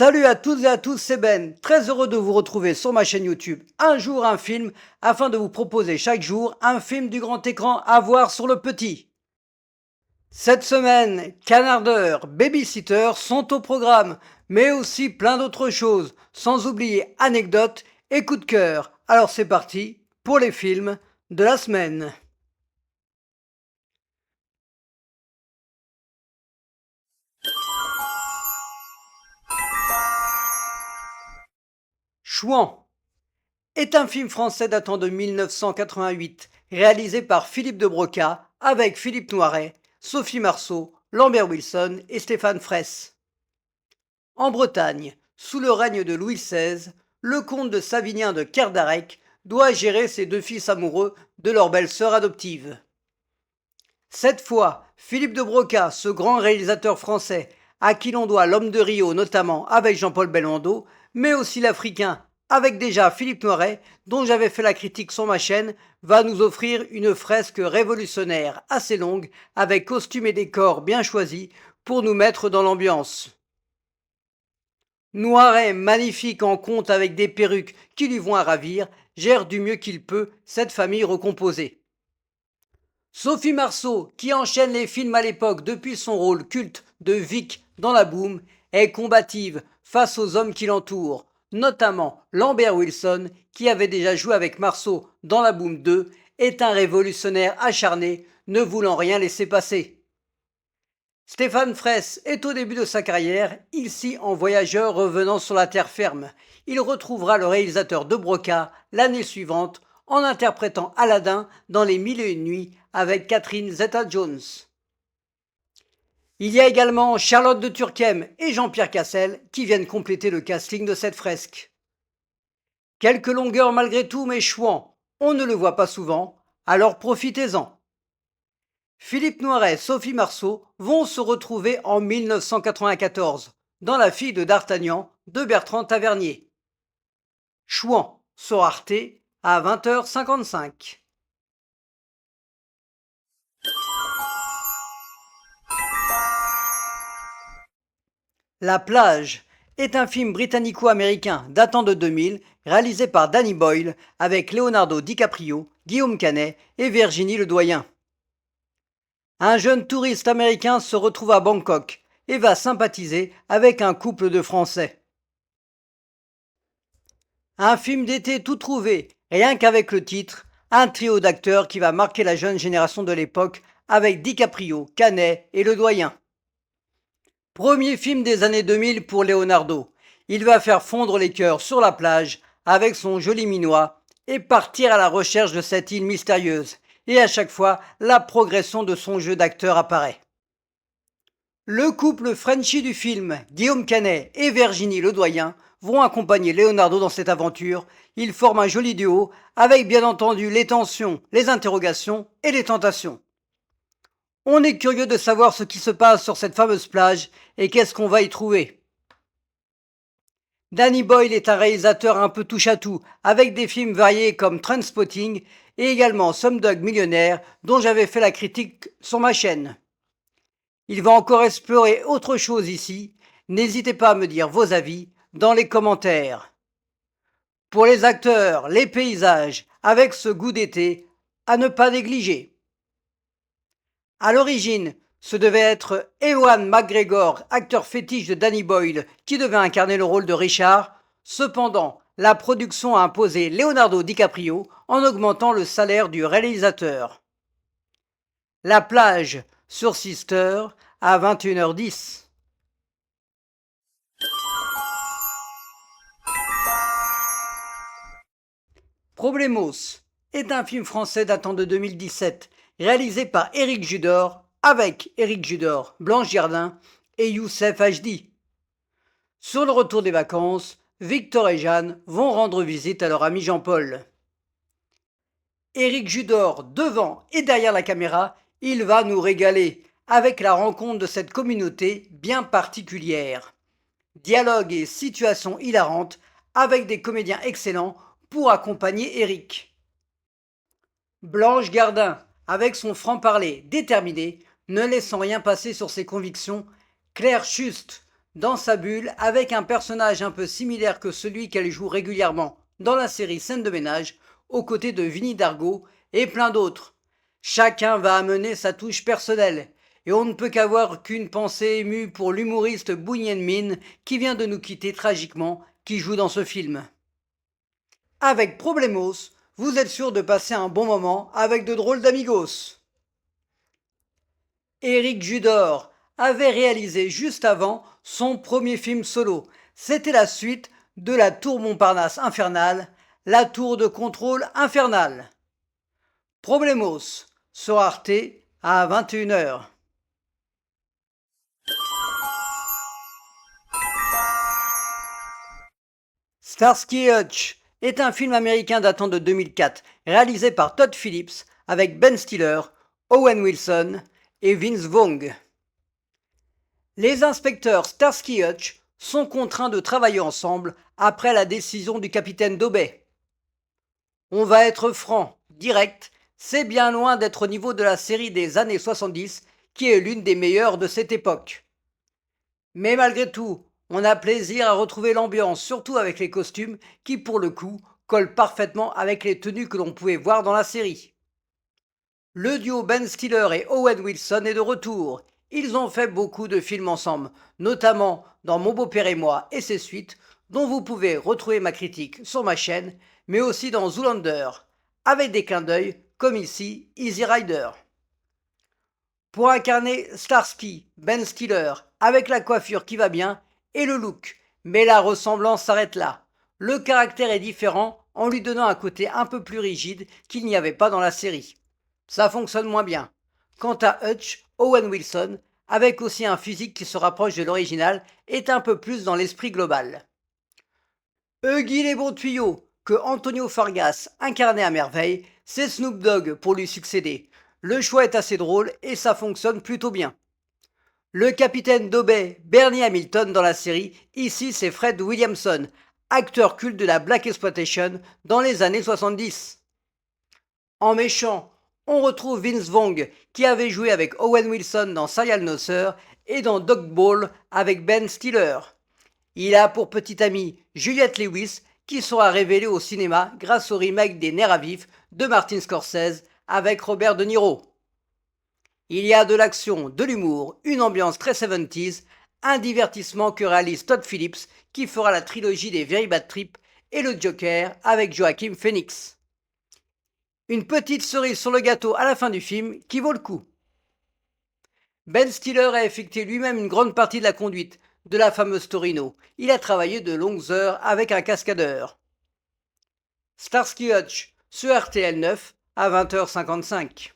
Salut à toutes et à tous, c'est Ben, très heureux de vous retrouver sur ma chaîne YouTube Un jour un film, afin de vous proposer chaque jour un film du grand écran à voir sur le petit. Cette semaine, Canardeur, Babysitter sont au programme, mais aussi plein d'autres choses, sans oublier anecdotes et coups de cœur. Alors c'est parti pour les films de la semaine. Chouan est un film français datant de 1988, réalisé par Philippe de Broca, avec Philippe Noiret, Sophie Marceau, Lambert Wilson et Stéphane Fraisse. En Bretagne, sous le règne de Louis XVI, le comte de Savinien de Kerdarec doit gérer ses deux fils amoureux de leur belle-sœur adoptive. Cette fois, Philippe de Broca, ce grand réalisateur français, à qui l'on doit L'Homme de Rio notamment avec Jean-Paul Belmondo, mais aussi l'Africain avec déjà Philippe Noiret, dont j'avais fait la critique sur ma chaîne, va nous offrir une fresque révolutionnaire assez longue, avec costumes et décors bien choisis, pour nous mettre dans l'ambiance. Noiret, magnifique en conte avec des perruques qui lui vont à ravir, gère du mieux qu'il peut cette famille recomposée. Sophie Marceau, qui enchaîne les films à l'époque depuis son rôle culte de Vic dans La Boum, est combative face aux hommes qui l'entourent, notamment Lambert Wilson, qui avait déjà joué avec Marceau dans La Boum 2, est un révolutionnaire acharné, ne voulant rien laisser passer. Stéphane Fraisse est au début de sa carrière, ici en voyageur revenant sur la terre ferme. Il retrouvera le réalisateur de Broca l'année suivante en interprétant Aladdin dans Les Mille et une nuits avec Catherine Zeta-Jones. Il y a également Charlotte de Turckheim et Jean-Pierre Cassel qui viennent compléter le casting de cette fresque. Quelques longueurs malgré tout, mais Chouan, on ne le voit pas souvent, alors profitez-en. Philippe Noiret et Sophie Marceau vont se retrouver en 1994 dans La fille de D'Artagnan de Bertrand Tavernier. Chouan sur Arte à 20h55. La plage est un film britannico-américain datant de 2000, réalisé par Danny Boyle avec Leonardo DiCaprio, Guillaume Canet et Virginie Ledoyen. Un jeune touriste américain se retrouve à Bangkok et va sympathiser avec un couple de Français. Un film d'été tout trouvé, rien qu'avec le titre, un trio d'acteurs qui va marquer la jeune génération de l'époque avec DiCaprio, Canet et Ledoyen. Premier film des années 2000 pour Leonardo. Il va faire fondre les cœurs sur la plage avec son joli minois et partir à la recherche de cette île mystérieuse. Et à chaque fois, la progression de son jeu d'acteur apparaît. Le couple Frenchy du film, Guillaume Canet et Virginie Ledoyen, vont accompagner Leonardo dans cette aventure. Ils forment un joli duo avec bien entendu les tensions, les interrogations et les tentations. On est curieux de savoir ce qui se passe sur cette fameuse plage et qu'est-ce qu'on va y trouver. Danny Boyle est un réalisateur un peu touche-à-tout, avec des films variés comme Trainspotting et également Slumdog Millionnaire, dont j'avais fait la critique sur ma chaîne. Il va encore explorer autre chose ici. N'hésitez pas à me dire vos avis dans les commentaires. Pour les acteurs, les paysages, avec ce goût d'été, à ne pas négliger. À l'origine, ce devait être Ewan McGregor, acteur fétiche de Danny Boyle, qui devait incarner le rôle de Richard. Cependant, la production a imposé Leonardo DiCaprio en augmentant le salaire du réalisateur. La plage sur Sister à 21h10. Problemos est un film français datant de 2017, réalisé par Éric Judor, avec Éric Judor, Blanche Gardin et Youssef Hd. Sur le retour des vacances, Victor et Jeanne vont rendre visite à leur ami Jean-Paul. Éric Judor, devant et derrière la caméra, il va nous régaler avec la rencontre de cette communauté bien particulière. Dialogue et situations hilarantes avec des comédiens excellents pour accompagner Éric. Blanche Gardin, avec son franc-parler déterminé, ne laissant rien passer sur ses convictions, Claire Schust, dans sa bulle avec un personnage un peu similaire que celui qu'elle joue régulièrement dans la série Scène de ménage, aux côtés de Vinnie Dargo et plein d'autres. Chacun va amener sa touche personnelle, et on ne peut qu'avoir qu'une pensée émue pour l'humoriste Bounyen Min qui vient de nous quitter tragiquement, qui joue dans ce film. Avec Problemos, vous êtes sûr de passer un bon moment avec de drôles d'amigos. Éric Judor avait réalisé juste avant son premier film solo. C'était la suite de la Tour Montparnasse infernale, la Tour de contrôle infernale. Problemos sur Arte à 21h. Starsky et Hutch est un film américain datant de 2004, réalisé par Todd Phillips avec Ben Stiller, Owen Wilson et Vince Vaughn. Les inspecteurs Starsky et Hutch sont contraints de travailler ensemble après la décision du capitaine Dobey. On va être franc, direct, c'est bien loin d'être au niveau de la série des années 70 qui est l'une des meilleures de cette époque. Mais malgré tout, on a plaisir à retrouver l'ambiance, surtout avec les costumes qui, pour le coup, collent parfaitement avec les tenues que l'on pouvait voir dans la série. Le duo Ben Stiller et Owen Wilson est de retour. Ils ont fait beaucoup de films ensemble, notamment dans Mon beau-père et moi et ses suites, dont vous pouvez retrouver ma critique sur ma chaîne, mais aussi dans Zoolander, avec des clins d'œil, comme ici Easy Rider. Pour incarner Starsky, Ben Stiller, avec la coiffure qui va bien et le look, mais la ressemblance s'arrête là. Le caractère est différent en lui donnant un côté un peu plus rigide qu'il n'y avait pas dans la série. Ça fonctionne moins bien. Quant à Hutch, Owen Wilson, avec aussi un physique qui se rapproche de l'original, est un peu plus dans l'esprit global. Huggy les bons tuyaux, que Antonio Fargas incarnait à merveille, c'est Snoop Dogg pour lui succéder. Le choix est assez drôle et ça fonctionne plutôt bien. Le capitaine Dobey, Bernie Hamilton dans la série, ici c'est Fred Williamson, acteur culte de la Black Exploitation dans les années 70. En méchant, on retrouve Vince Vaughn qui avait joué avec Owen Wilson dans Serial No Sir et dans Dodgeball avec Ben Stiller. Il a pour petite amie Juliette Lewis qui sera révélée au cinéma grâce au remake des Nerfs à vif de Martin Scorsese avec Robert De Niro. Il y a de l'action, de l'humour, une ambiance très 70s, un divertissement que réalise Todd Phillips qui fera la trilogie des Very Bad Trip et le Joker avec Joaquin Phoenix. Une petite cerise sur le gâteau à la fin du film qui vaut le coup. Ben Stiller a effectué lui-même une grande partie de la conduite de la fameuse Torino. Il a travaillé de longues heures avec un cascadeur. Starsky et Hutch sur RTL 9 à 20h55.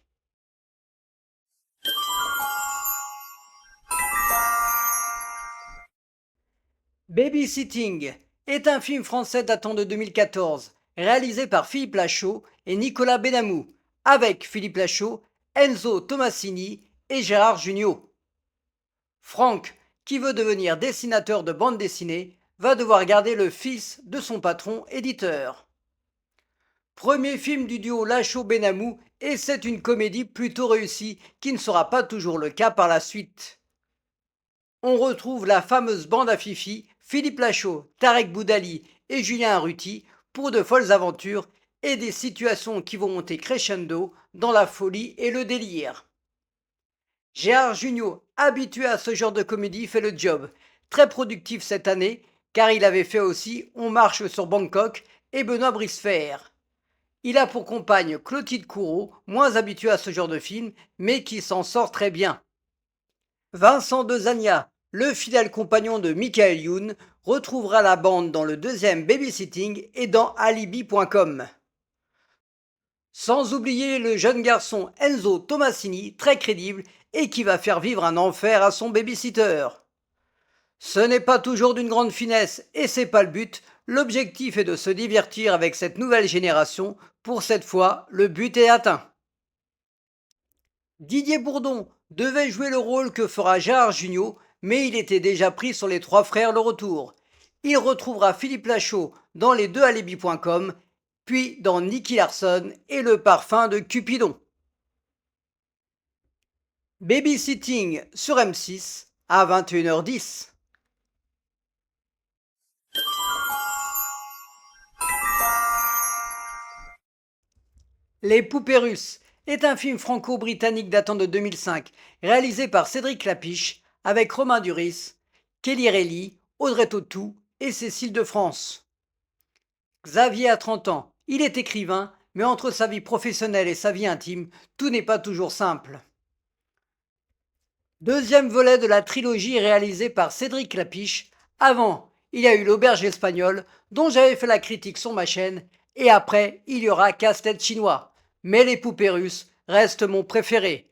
Babysitting est un film français datant de 2014, réalisé par Philippe Lachaud et Nicolas Benamou, avec Philippe Lachaud, Enzo Tomasini et Gérard Jugnot. Franck, qui veut devenir dessinateur de bande dessinée, va devoir garder le fils de son patron éditeur. Premier film du duo Lachaud-Benamou et c'est une comédie plutôt réussie qui ne sera pas toujours le cas par la suite. On retrouve la fameuse bande à Fifi, Philippe Lachaud, Tarek Boudali et Julien Arruti pour de folles aventures et des situations qui vont monter crescendo dans la folie et le délire. Gérard Jugnot, habitué à ce genre de comédie, fait le job. Très productif cette année, car il avait fait aussi On marche sur Bangkok et Benoît Brisefer. Il a pour compagne Clotilde Courreau, moins habituée à ce genre de film, mais qui s'en sort très bien. Vincent Dezania, le fidèle compagnon de Michael Youn, retrouvera la bande dans le deuxième Babysitting et dans Alibi.com. Sans oublier le jeune garçon Enzo Tomasini, très crédible et qui va faire vivre un enfer à son babysitter. Ce n'est pas toujours d'une grande finesse et c'est pas le but, l'objectif est de se divertir avec cette nouvelle génération, pour cette fois le but est atteint. Didier Bourdon devait jouer le rôle que fera Gérard Jugnot, mais il était déjà pris sur les trois frères le retour. Il retrouvera Philippe Lachaud dans les deux alibi.com, puis dans Nicky Larson et le parfum de Cupidon. Babysitting sur M6 à 21h10. Les Poupées Russes est un film franco-britannique datant de 2005, réalisé par Cédric Clapiche, avec Romain Duris, Kelly Reilly, Audrey Tautou et Cécile de France. Xavier a 30 ans, il est écrivain, mais entre sa vie professionnelle et sa vie intime, tout n'est pas toujours simple. Deuxième volet de la trilogie réalisée par Cédric Clapiche. Avant, il y a eu L'Auberge espagnole, dont j'avais fait la critique sur ma chaîne, et après, il y aura Casse-tête chinois. Mais les Poupées Russes restent mon préféré.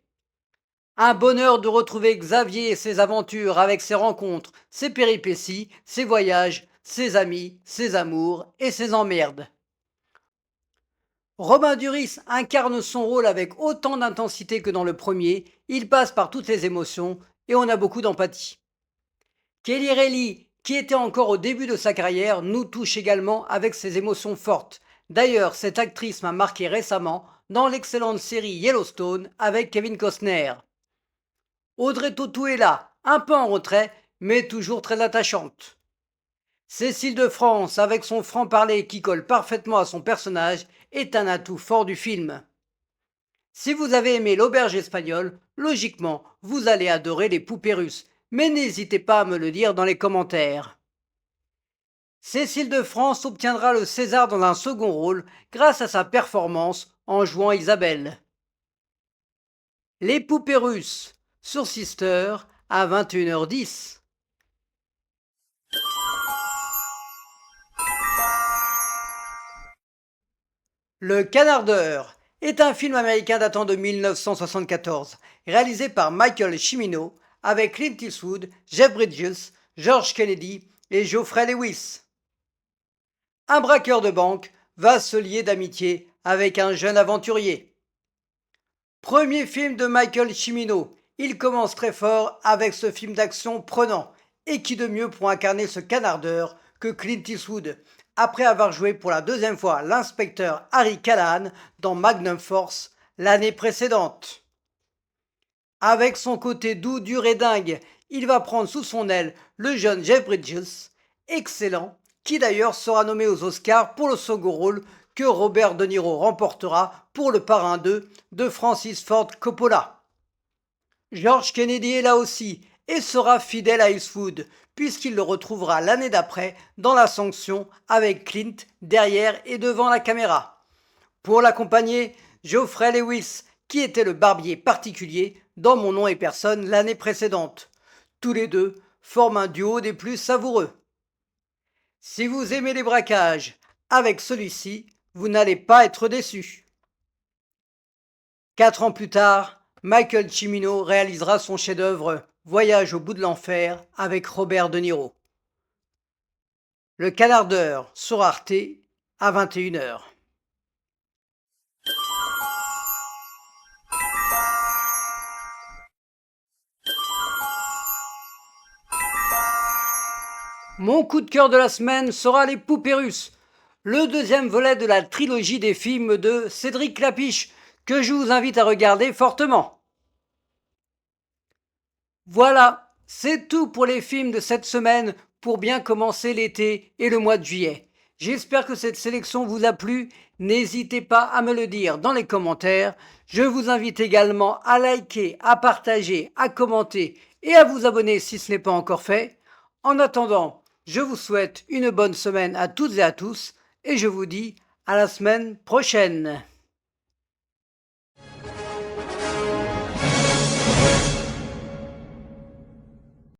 Un bonheur de retrouver Xavier et ses aventures avec ses rencontres, ses péripéties, ses voyages, ses amis, ses amours et ses emmerdes. Romain Duris incarne son rôle avec autant d'intensité que dans le premier, il passe par toutes les émotions et on a beaucoup d'empathie. Kelly Reilly, qui était encore au début de sa carrière, nous touche également avec ses émotions fortes. D'ailleurs, cette actrice m'a marqué récemment dans l'excellente série Yellowstone avec Kevin Costner. Audrey Tautou est là, un peu en retrait, mais toujours très attachante. Cécile de France, avec son franc-parler qui colle parfaitement à son personnage, est un atout fort du film. Si vous avez aimé L'Auberge espagnole, logiquement, vous allez adorer les Poupées Russes, mais n'hésitez pas à me le dire dans les commentaires. Cécile de France obtiendra le César dans un second rôle grâce à sa performance en jouant Isabelle. Les Poupées Russes sur Sister à 21h10. Le Canardeur est un film américain datant de 1974, réalisé par Michael Cimino avec Clint Eastwood, Jeff Bridges, George Kennedy et Geoffrey Lewis. Un braqueur de banque va se lier d'amitié avec un jeune aventurier. Premier film de Michael Cimino, il commence très fort avec ce film d'action prenant, et qui de mieux pour incarner ce canardeur que Clint Eastwood, après avoir joué pour la deuxième fois l'inspecteur Harry Callahan dans Magnum Force l'année précédente. Avec son côté doux, dur et dingue, il va prendre sous son aile le jeune Jeff Bridges, excellent, qui d'ailleurs sera nommé aux Oscars pour le second rôle que Robert De Niro remportera pour Le Parrain 2 de Francis Ford Coppola. George Kennedy est là aussi et sera fidèle à Eastwood, puisqu'il le retrouvera l'année d'après dans La Sanction avec Clint derrière et devant la caméra. Pour l'accompagner, Geoffrey Lewis, qui était le barbier particulier dans Mon nom et personne l'année précédente. Tous les deux forment un duo des plus savoureux. Si vous aimez les braquages, avec celui-ci, vous n'allez pas être déçus. 4 ans plus tard, Michael Cimino réalisera son chef-d'œuvre Voyage au bout de l'enfer avec Robert De Niro. Le Canardeur sur Arte à 21h. Mon coup de cœur de la semaine sera Les Poupées Russes, le deuxième volet de la trilogie des films de Cédric Clapiche, que je vous invite à regarder fortement. Voilà, c'est tout pour les films de cette semaine pour bien commencer l'été et le mois de juillet. J'espère que cette sélection vous a plu. N'hésitez pas à me le dire dans les commentaires. Je vous invite également à liker, à partager, à commenter et à vous abonner si ce n'est pas encore fait. En attendant, je vous souhaite une bonne semaine à toutes et à tous et je vous dis à la semaine prochaine.